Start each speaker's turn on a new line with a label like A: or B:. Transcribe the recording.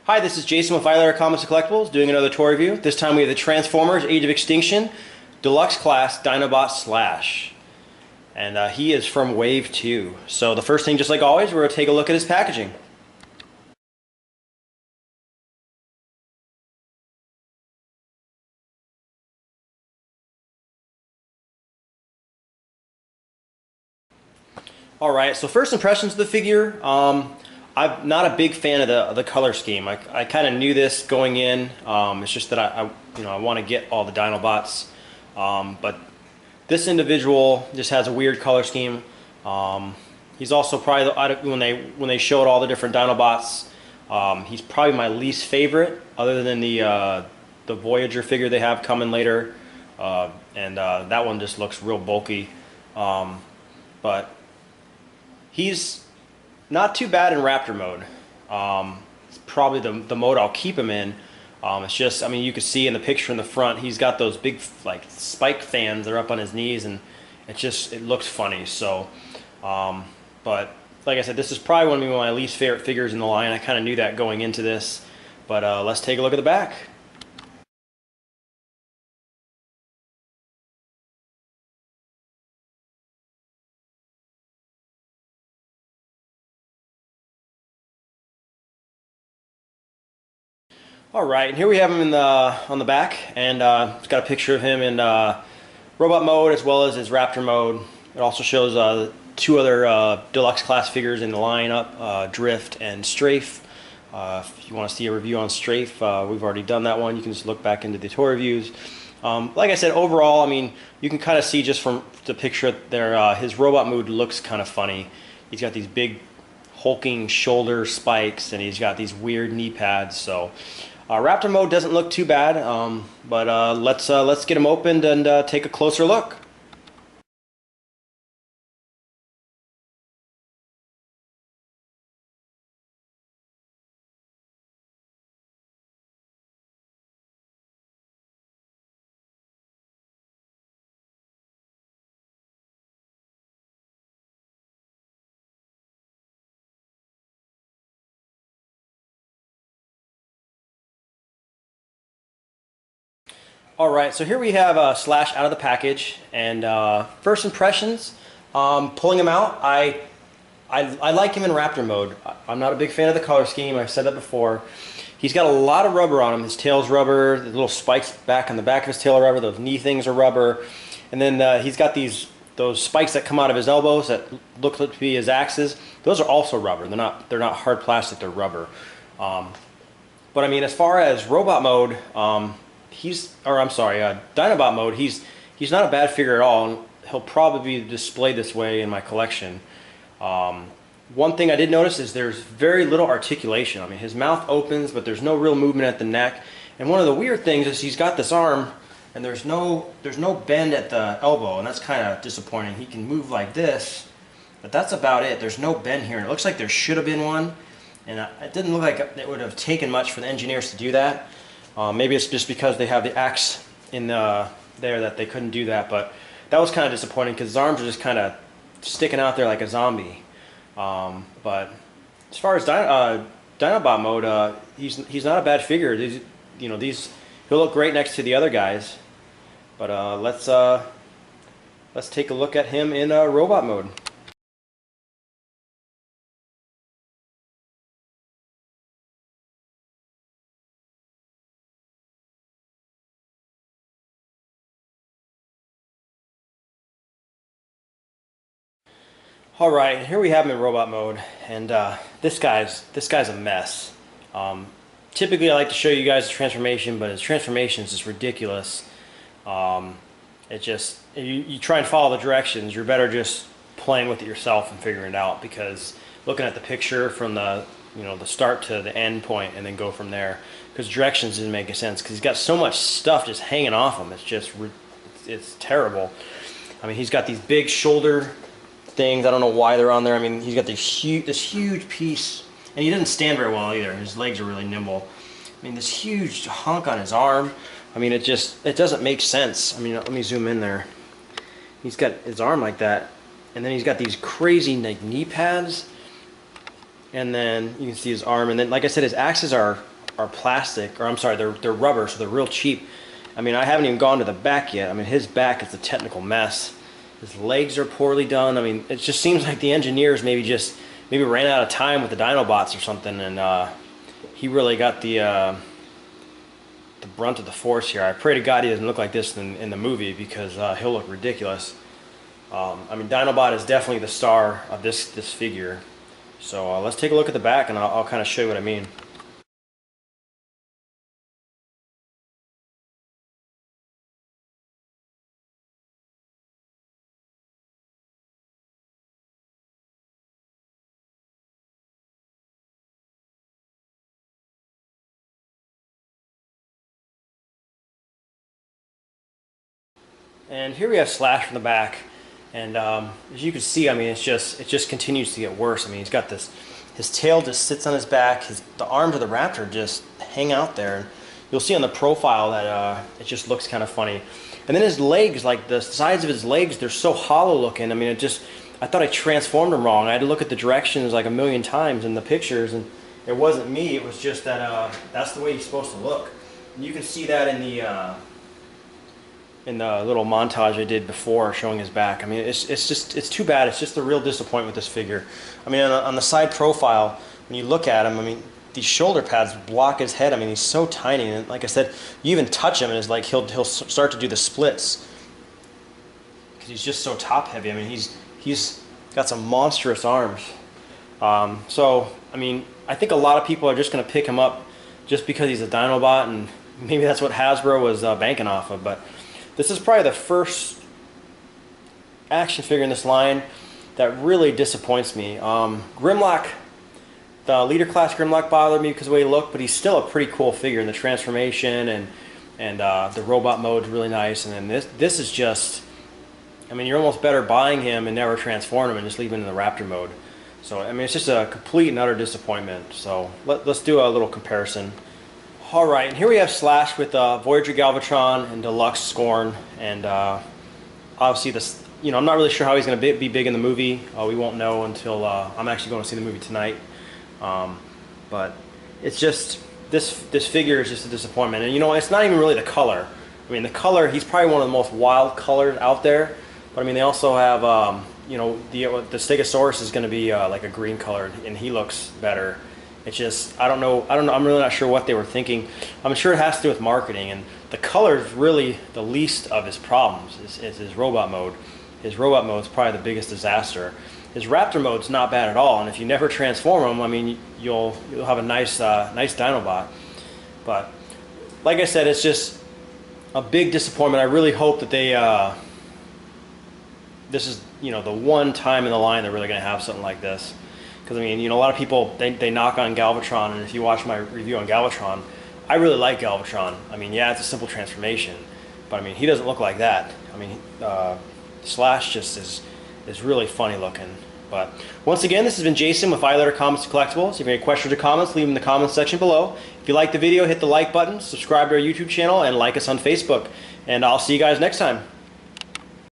A: Hi, this is Jason with Violator Comics and Collectibles doing another toy review. This time we have the Transformers Age of Extinction Deluxe Class Dinobot Slash. And he is from Wave 2. So the first thing, just like always, we're going to take a look at his packaging. Alright, so first impressions of the figure. I'm not a big fan of the color scheme. I kind of knew this going in. It's just that I want to get all the Dinobots. But this individual just has a weird color scheme. He's also probably, when they showed all the different Dinobots, he's probably my least favorite, other than the Voyager figure they have coming later. That one just looks real bulky. But he's not too bad in Raptor mode. It's probably the mode I'll keep him in. It's just, I mean, you can see in the picture in the front, he's got those big like spike fans that are up on his knees, and it looks funny. So, but like I said, this is probably one of my least favorite figures in the line. I kind of knew that going into this. But let's take a look at the back. All right, and here we have him on the back, and it's got a picture of him in robot mode as well as his Raptor mode. It also shows two other deluxe class figures in the lineup, Drift and Strafe. If you want to see a review on Strafe, we've already done that one. You can just look back into the toy reviews. Like I said, overall, I mean, you can kind of see just from the picture there, his robot mode looks kind of funny. He's got these big hulking shoulder spikes, and he's got these weird knee pads. So Raptor mode doesn't look too bad, but let's get him opened and take a closer look. Alright, so here we have Slash out of the package, and first impressions, pulling him out, I like him in Raptor mode. I'm not a big fan of the color scheme, I've said that before. He's got a lot of rubber on him. His tail's rubber, the little spikes back on the back of his tail are rubber, those knee things are rubber, and then he's got those spikes that come out of his elbows that look to be his axes. Those are also rubber. They're not hard plastic, they're rubber. But I mean, as far as robot mode, Dinobot mode, he's not a bad figure at all, and he'll probably be displayed this way in my collection. One thing I did notice is there's very little articulation. I mean, his mouth opens, but there's no real movement at the neck. And one of the weird things is he's got this arm, and there's no bend at the elbow, and that's kind of disappointing. He can move like this, but that's about it. There's no bend here, and it looks like there should have been one, and it didn't look like it would have taken much for the engineers to do that. Maybe it's just because they have the axe in there that they couldn't do that, but that was kind of disappointing because his arms are just kind of sticking out there like a zombie. But as far as Dinobot mode, he's not a bad figure. He'll look great next to the other guys. But let's take a look at him in robot mode. Alright, here we have him in robot mode, and this guy's a mess. Typically I like to show you guys the transformation, but his transformation is just ridiculous. You try and follow the directions, you're better just playing with it yourself and figuring it out, because looking at the picture from the start to the end point and then go from there, because directions didn't make sense, because he's got so much stuff just hanging off him. It's terrible. I mean, he's got these big shoulder things. I don't know why they're on there. I mean, he's got this huge piece, and he doesn't stand very well either. His legs are really nimble. I mean, this huge hunk on his arm. I mean, it doesn't make sense. I mean, let me zoom in there. He's got his arm like that, and then he's got these crazy knee pads, and then you can see his arm, and then like I said, his axes are are plastic, or I'm sorry, they're rubber, so they're real cheap. I mean, I haven't even gone to the back yet. I mean, his back is a technical mess. His legs are poorly done. I mean, it just seems like the engineers maybe ran out of time with the Dinobots or something, and he really got the brunt of the force here. I pray to God he doesn't look like this in the movie, because he'll look ridiculous. I mean, Dinobot is definitely the star of this figure. So let's take a look at the back, and I'll kind of show you what I mean. And here we have Slash from the back, and as you can see, I mean, it just continues to get worse. I mean, he's got this, his tail just sits on his back, the arms of the Raptor just hang out there, and you'll see on the profile that it just looks kind of funny. And then his legs, like the sides of his legs, they're so hollow looking. I mean, I thought I transformed him wrong. I had to look at the directions like a million times in the pictures, and it wasn't me. It was just that that's the way he's supposed to look. And you can see that in the little montage I did before showing his back. I mean, it's too bad. It's just a real disappointment with this figure. I mean, on the side profile, when you look at him, I mean, these shoulder pads block his head. I mean, he's so tiny, and like I said, you even touch him and it's like he'll start to do the splits because he's just so top heavy. I mean, he's got some monstrous arms. So I mean, I think a lot of people are just going to pick him up just because he's a Dinobot, and maybe that's what Hasbro was banking off of. But this is probably the first action figure in this line that really disappoints me. Grimlock, the leader class Grimlock bothered me because of the way he looked, but he's still a pretty cool figure in the transformation, and the robot mode's really nice. And then this is just, I mean, you're almost better buying him and never transform him and just leave him in the Raptor mode. So I mean, it's just a complete and utter disappointment. So let's do a little comparison. All right, and here we have Slash with Voyager Galvatron and Deluxe Scorn, and obviously this, you know, I'm not really sure how he's going to be big in the movie. We won't know until I'm actually going to see the movie tonight. But it's just, this figure is just a disappointment. And you know, it's not even really the color. I mean, the color, he's probably one of the most wild colors out there. But I mean, they also have, you know, the Stegosaurus is going to be like a green color, and he looks better. It's just, I don't know, I'm really not sure what they were thinking. I'm sure it has to do with marketing, and the color is really the least of his problems, is his robot mode. His robot mode is probably the biggest disaster. His Raptor mode's not bad at all, and if you never transform him, I mean, you'll have a nice Dinobot. But like I said, it's just a big disappointment. I really hope that they this is, you know, the one time in the line they're really going to have something like this. Because I mean, you know, a lot of people they knock on Galvatron, and if you watch my review on Galvatron, I really like Galvatron. I mean, yeah, it's a simple transformation, but I mean, he doesn't look like that. I mean, Slash just is really funny looking. But once again, this has been Jason with Violator Comics and Collectibles. If you have any questions or comments, leave them in the comments section below. If you like the video, hit the like button, subscribe to our YouTube channel, and like us on Facebook. And I'll see you guys next time.